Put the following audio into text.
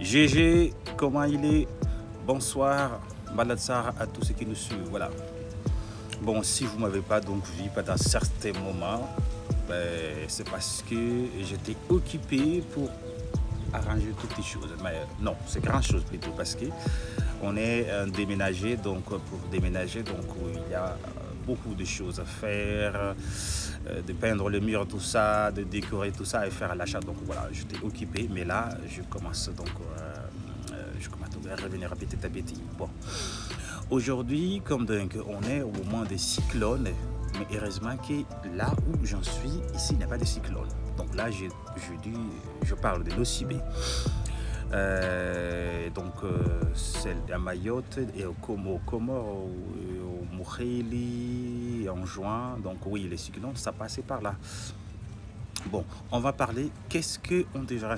GG, comment il est? Bonsoir, Maladsar à tous ceux qui nous suivent. Voilà. Bon, si vous ne m'avez pas donc vu pendant certains moments, c'est parce que j'étais occupé pour arranger toutes les choses. Mais non, c'est grand chose plutôt parce que on est déménagé, donc pour déménager, donc il y a beaucoup de choses à faire, de peindre le mur, tout ça, de décorer tout ça et faire l'achat. Donc voilà, j'étais occupé, mais là, je commence à revenir petit à petit. Bon, aujourd'hui, comme donc, on est au moment des cyclones, mais heureusement que là où j'en suis, ici, il n'y a pas de cyclone. Donc là, je parle de l'Ocibé. C'est à Mayotte et au Comores, au Moureli, en juin. Donc oui, les cyclones, ça passait par là. Bon, on va parler, qu'est-ce qu'on devrait